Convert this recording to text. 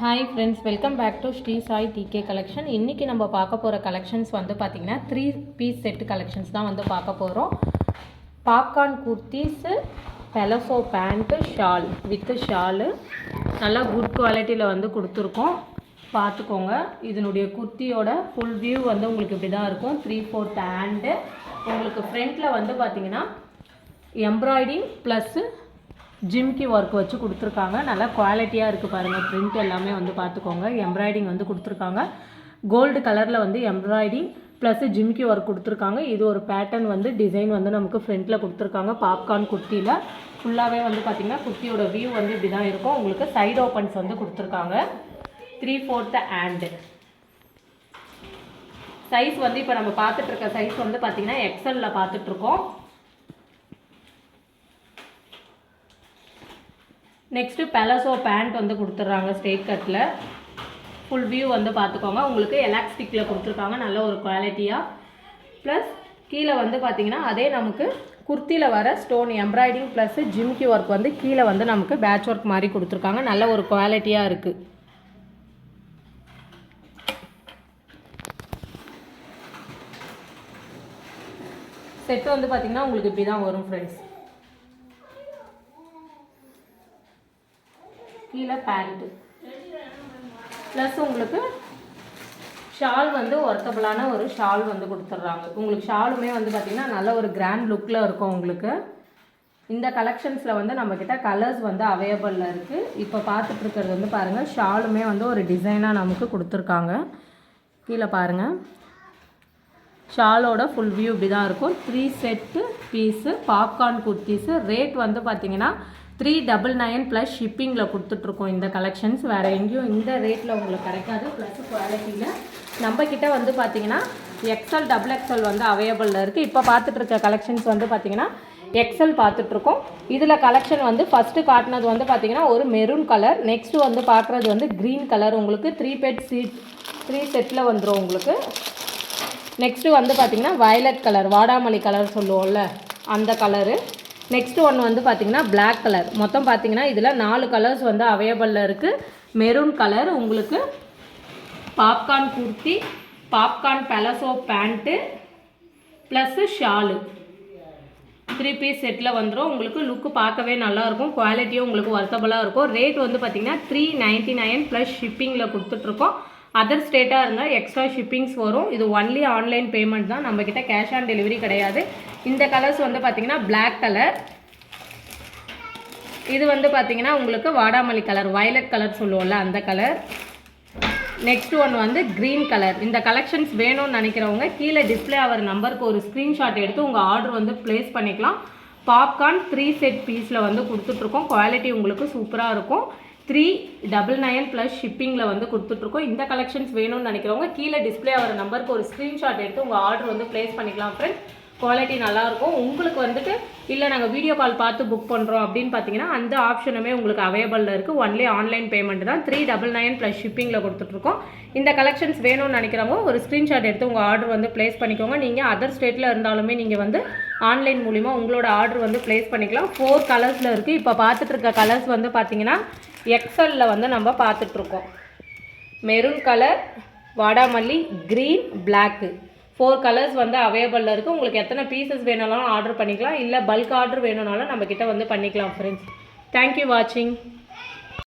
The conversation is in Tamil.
Hi friends, welcome back to Shri Sai DK collection. இன்றைக்கி நம்ம பார்க்க போகிற கலெக்ஷன்ஸ் வந்து பார்த்திங்கன்னா 3 பீஸ் செட்டு கலெக்ஷன்ஸ் தான் வந்து பார்க்க போகிறோம். Popcorn kurtis, பெலசோ pant, shawl with Shalu நல்லா குட் குவாலிட்டியில் வந்து கொடுத்துருக்கோம். பார்த்துக்கோங்க. இதனுடைய குர்த்தியோட ஃபுல் வியூ வந்து உங்களுக்கு இப்படி தான் இருக்கும். 3/4 ஹேண்டு. உங்களுக்கு ஃப்ரண்ட்டில் வந்து பார்த்திங்கன்னா எம்ப்ராய்டிங் ப்ளஸ்ஸு ஜிம்கி ஒர்க் வச்சு கொடுத்துருக்காங்க. நல்லா குவாலிட்டியாக இருக்குது பாருங்கள். பிரிண்ட் எல்லாமே வந்து பார்த்துக்கோங்க. எம்ப்ராய்டிங் வந்து கொடுத்துருக்காங்க. கோல்டு கலரில் வந்து எம்ப்ராய்டிங் ப்ளஸ் ஜிம்கி ஒர்க் கொடுத்துருக்காங்க. இது ஒரு பேட்டர்ன் வந்து டிசைன் வந்து நமக்கு ஃப்ரண்ட்டில் கொடுத்துருக்காங்க. பாப்கார்ன் குர்த்தியில் ஃபுல்லாகவே வந்து பார்த்திங்கன்னா குர்த்தியோட வியூ வந்து இப்படி தான் இருக்கும். உங்களுக்கு சைடு ஓப்பன்ஸ் வந்து கொடுத்துருக்காங்க. 3/4 ஹேண்டு. சைஸ் வந்து இப்போ நம்ம பார்த்துட்ருக்க சைஸ் வந்து பார்த்திங்கன்னா எக்ஸலில் பார்த்துட்ருக்கோம். நெக்ஸ்ட்டு பெலசோ பேண்ட் வந்து கொடுத்துட்றாங்க ஸ்ட்ரெயிட் கட்டில். ஃபுல் வியூ வந்து பார்த்துக்கோங்க. உங்களுக்கு எலாஸ்டிக்கில் கொடுத்துருக்காங்க நல்ல ஒரு குவாலிட்டியாக. ப்ளஸ் கீழே வந்து பார்த்திங்கன்னா அதே நமக்கு குர்த்தியில் வர ஸ்டோன் எம்ப்ராய்டிங் ப்ளஸ் ஜிம்கி ஒர்க் வந்து கீழே வந்து நமக்கு பேட்ச் ஒர்க் மாதிரி கொடுத்துருக்காங்க. நல்ல ஒரு குவாலிட்டியாக இருக்குது. செட்டு வந்து பார்த்திங்கன்னா உங்களுக்கு இப்படி தான் வரும் ஃப்ரெண்ட்ஸ். கீழே பேண்ட்டு ப்ளஸ் உங்களுக்கு ஷால் வந்து ஒர்த்தபிளான ஒரு ஷால் வந்து கொடுத்துட்றாங்க. உங்களுக்கு ஷாலுமே வந்து பார்த்திங்கன்னா நல்ல ஒரு கிராண்ட் லுக்கில் இருக்கும். உங்களுக்கு இந்த கலெக்ஷன்ஸில் வந்து நம்மக்கிட்ட கலர்ஸ் வந்து அவைலபிளில் இருக்குது. இப்போ பார்த்துட்ருக்கிறது வந்து பாருங்கள், ஷாலுமே வந்து ஒரு டிசைனாக நமக்கு கொடுத்துருக்காங்க. கீழே பாருங்கள், ஷாலோட ஃபுல் வியூ இப்படி தான் இருக்கும். 3 set piece popcorn kurtis. Rate வந்து பார்த்திங்கன்னா 399 ப்ளஸ் ஷிப்பிங்கில் கொடுத்துட்ருக்கோம். இந்த கலெக்ஷன்ஸ் வேறு எங்கேயும் இந்த ரேட்டில் உங்களுக்கு கிடைக்காது. ப்ளஸ் குவாலிட்டியில் நம்மக்கிட்ட வந்து பார்த்திங்கன்னா எக்ஸல் XXL வந்து அவைலபிளில் இருக்குது. இப்போ பார்த்துட்ருக்க கலெக்ஷன்ஸ் வந்து பார்த்திங்கன்னா எக்ஸல் பார்த்துட்ருக்கோம். இதில் கலெக்ஷன் வந்து ஃபஸ்ட்டு காட்டினது வந்து பார்த்திங்கன்னா ஒரு மெரூன் கலர். நெக்ஸ்ட்டு வந்து பார்க்குறது வந்து க்ரீன் கலர். உங்களுக்கு 3 செட்டில் வந்துடும் உங்களுக்கு. நெக்ஸ்ட்டு வந்து பார்த்திங்கன்னா வயலட் கலர், வாடாமல்லி கலர் சொல்லுவோம்ல அந்த கலரு. நெக்ஸ்ட் ஒன் வந்து பார்த்திங்கன்னா பிளாக் கலர். மொத்தம் பார்த்திங்கன்னா இதில் 4 கலர்ஸ் வந்து அவைலபிளில் இருக்குது. மெரூன் கலர், உங்களுக்கு popcorn kurti, popcorn palazzo pant plus shawl 3 piece செட்டில் வந்துடும். உங்களுக்கு லுக்கு பார்க்கவே நல்லாயிருக்கும். குவாலிட்டியும் உங்களுக்கு ஒர்த்தபுளாக இருக்கும். ரேட் வந்து பார்த்திங்கன்னா 399 ப்ளஸ் ஷிப்பிங்கில் கொடுத்துட்ருக்கோம். அதர் ஸ்டேட்டாக இருந்தால் எக்ஸ்ட்ரா ஷிப்பிங்ஸ் வரும். இது ஒன்லி ஆன்லைன் பேமெண்ட் தான். நம்மக்கிட்ட கேஷ் ஆன் டெலிவரி கிடையாது. இந்த கலர்ஸ் வந்து பார்த்திங்கன்னா பிளாக் கலர். இது வந்து பார்த்திங்கன்னா உங்களுக்கு வாடாமல்லி கலர், வயலட் கலர் சொல்லுவோம்ல அந்த கலர். நெக்ஸ்ட் ஒன் வந்து க்ரீன் கலர். இந்த கலெக்ஷன்ஸ் வேணும்னு நினைக்கிறவங்க கீழே டிஸ்பிளே ஆகிற நம்பருக்கு ஒரு ஸ்க்ரீன்ஷாட் எடுத்து உங்கள் ஆர்டர் வந்து ப்ளேஸ் பண்ணிக்கலாம். பாப்கார்ன் 3 செட் பீஸில் வந்து கொடுத்துட்ருக்கோம். குவாலிட்டி உங்களுக்கு சூப்பராக இருக்கும். 399 ப்ளஸ் ஷிப்பிங்கில் வந்து கொடுத்துட்ருக்கோம். இந்த கலெக்ஷன்ஸ் வேணும்னு நினைக்கிறவங்க கீழே டிஸ்பிளே ஆகிற நம்பருக்கு ஒரு ஸ்க்ரீன்ஷாட் எடுத்து உங்கள் ஆர்டர் வந்து ப்ளேஸ் பண்ணிக்கலாம் ஃப்ரெண்ட்ஸ். குவாலிட்டி நல்லாயிருக்கும். உங்களுக்கு வந்துட்டு இல்லை நாங்கள் வீடியோ கால் பார்த்து புக் பண்ணுறோம் அப்படின்னு பார்த்தீங்கன்னா அந்த ஆப்ஷனுமே உங்களுக்கு அவைலபிளில் இருக்குது. ஒன்லி ஆன்லைன் பேமெண்ட் தான். 399 ப்ளஸ் ஷிப்பிங்கில் கொடுத்துட்ருக்கோம். இந்த கலெக்ஷன்ஸ் வேணும்னு நினைக்கிறவங்க ஒரு ஸ்க்ரீன்ஷாட் எடுத்து உங்கள் ஆர்டர் வந்து ப்ளேஸ் பண்ணிக்கோங்க. நீங்கள் அதர் ஸ்டேட்டில் இருந்தாலுமே நீங்கள் வந்து ஆன்லைன் மூலிமா உங்களோட ஆர்டர் வந்து ப்ளேஸ் பண்ணிக்கலாம். 4 கலர்ஸில் இருக்குது. இப்போ பார்த்துட்ருக்க கலர்ஸ் வந்து பார்த்திங்கன்னா எக்ஸலில் வந்து நம்ம பார்த்துட்ருக்கோம். மெரூன் கலர், வாடாமல்லி, க்ரீன், பிளாக்கு 4 கலர்ஸ் வந்து அவைலபிளில் இருக்குது. உங்களுக்கு எத்தனை பீசஸ் வேணாலும் ஆர்டர் பண்ணிக்கலாம். இல்லை பல்க் ஆர்டர் வேணும்னாலும் நம்மக்கிட்ட வந்து பண்ணிக்கலாம் ஃப்ரெண்ட்ஸ். தேங்க்யூ வாட்சிங்.